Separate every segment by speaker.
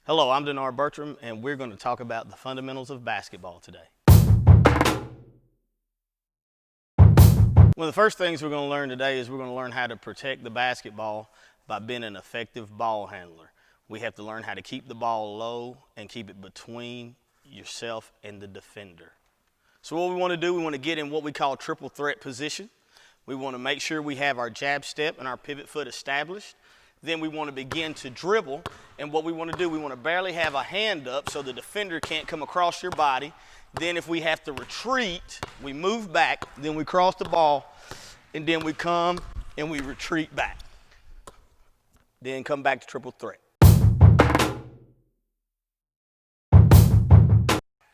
Speaker 1: Hello, I'm Denard Bertram, and we're going to talk about the fundamentals of basketball today. One of the first things we're going to learn today is we're going to learn how to protect the basketball by being an effective ball handler. We have to learn how to keep the ball low and keep it between yourself and the defender. So what we want to do, we want to get in what we call triple threat position. We want to make sure we have our jab step and our pivot foot established. Then we want to begin to dribble, and what we want to do, we want to barely have a hand up so the defender can't come across your body. Then if we have to retreat, we move back, then we cross the ball, and then we come and we retreat back. Then come back to triple threat.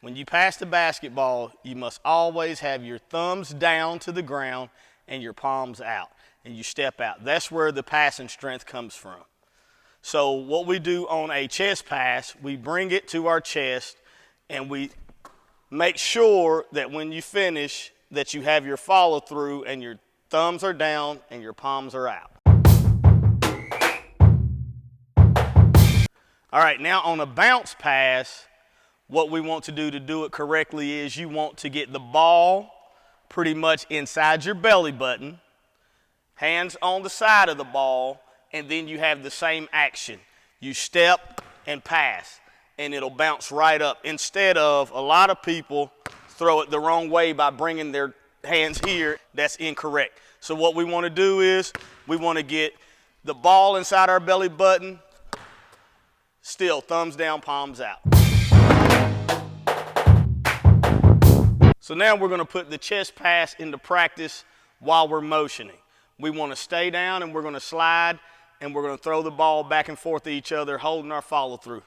Speaker 1: When you pass the basketball, you must always have your thumbs down to the ground and your palms out, and you step out. That's where the passing strength comes from. So what we do on a chest pass, we bring it to our chest, and we make sure that when you finish that you have your follow through and your thumbs are down and your palms are out. All right, now on a bounce pass, what we want to do it correctly is you want to get the ball pretty much inside your belly button, hands on the side of the ball, and then you have the same action. You step and pass, and it'll bounce right up. Instead of a lot of people throw it the wrong way by bringing their hands here, that's incorrect. So what we want to do is we want to get the ball inside our belly button, still thumbs down, palms out. So now we're going to put the chest pass into practice while we're motioning. We want to stay down and we're going to slide and we're going to throw the ball back and forth to each other, holding our follow through.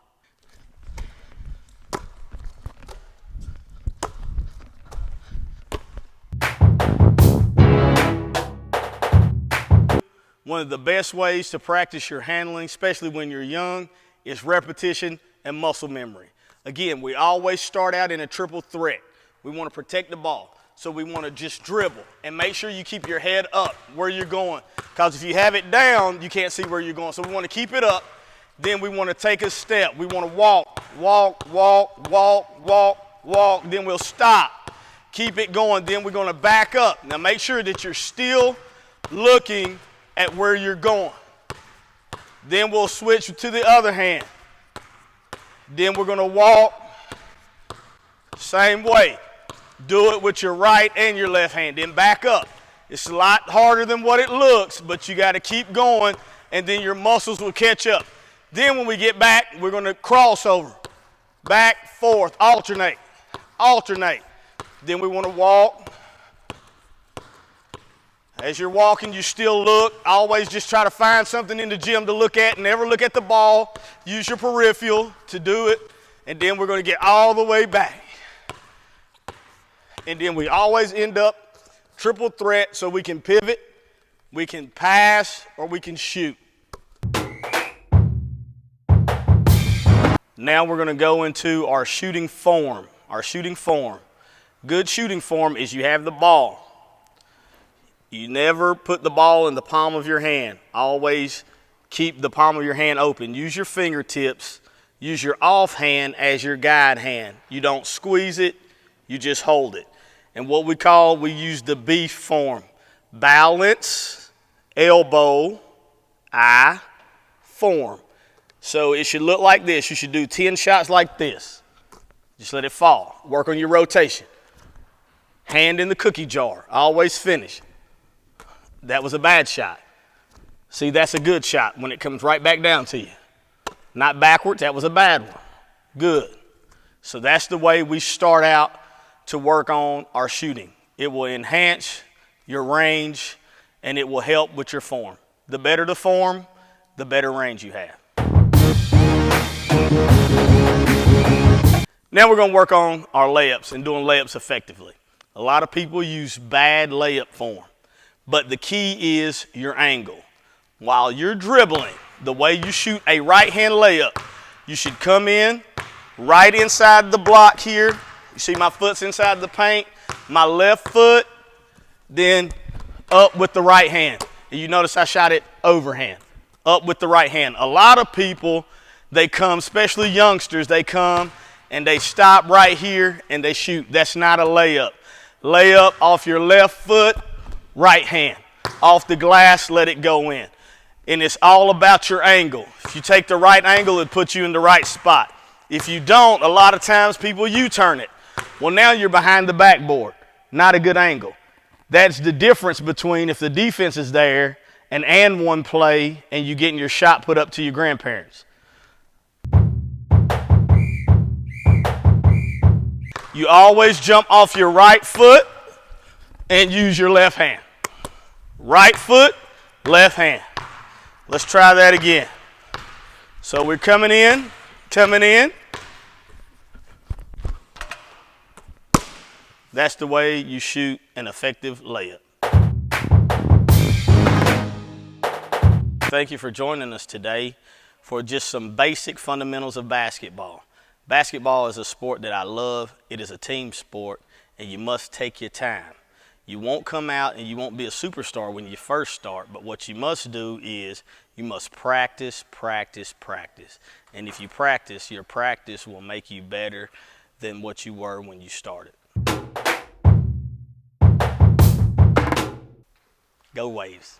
Speaker 1: One of the best ways to practice your handling, especially when you're young, is repetition and muscle memory. Again, we always start out in a triple threat. We want to protect the ball. So we want to just dribble and make sure you keep your head up where you're going. Because if you have it down, you can't see where you're going. So we want to keep it up. Then we want to take a step. We want to walk, walk, walk, walk, walk, walk. Then we'll stop. Keep it going. Then we're going to back up. Now make sure that you're still looking at where you're going. Then we'll switch to the other hand. Then we're going to walk same way. Do it with your right and your left hand. Then back up. It's a lot harder than what it looks, but you got to keep going, and then your muscles will catch up. Then when we get back, we're going to cross over. Back, forth, alternate, alternate. Then we want to walk. As you're walking, you still look. Always just try to find something in the gym to look at. Never look at the ball. Use your peripheral to do it. And then we're going to get all the way back. And then we always end up triple threat, so we can pivot, we can pass, or we can shoot. Now we're going to go into our shooting form. Our shooting form. Good shooting form is you have the ball. You never put the ball in the palm of your hand. Always keep the palm of your hand open. Use your fingertips. Use your off hand as your guide hand. You don't squeeze it, you just hold it. And what we use the B form. Balance, elbow, eye, form. So it should look like this. You should do 10 shots like this. Just let it fall. Work on your rotation. Hand in the cookie jar. Always finish. That was a bad shot. See, that's a good shot when it comes right back down to you. Not backwards, that was a bad one. Good. So that's the way we start out to work on our shooting. It will enhance your range and it will help with your form. The better the form, the better range you have. Now we're going to work on our layups and doing layups effectively. A lot of people use bad layup form, but the key is your angle. While you're dribbling, the way you shoot a right-hand layup, you should come in right inside the block here. You see my foot's inside the paint, my left foot, then up with the right hand. And you notice I shot it overhand, up with the right hand. A lot of people They come, especially youngsters, they come and they stop right here and they shoot. That's not a layup. Layup off your left foot, right hand. Off the glass, let it go in. And it's all about your angle. If you take the right angle, it puts you in the right spot. If you don't, a lot of times people U-turn it. Well, now you're behind the backboard. Not a good angle. That's the difference between if the defense is there and one play and you getting your shot put up to your grandparents. You always jump off your right foot and use your left hand. Right foot, left hand. Let's try that again. So we're coming in. That's the way you shoot an effective layup. Thank you for joining us today for just some basic fundamentals of basketball. Basketball is a sport that I love. It is a team sport, and you must take your time. You won't come out and you won't be a superstar when you first start, but what you must do is you must practice, practice, practice. And if you practice, your practice will make you better than what you were when you started. Go Waves.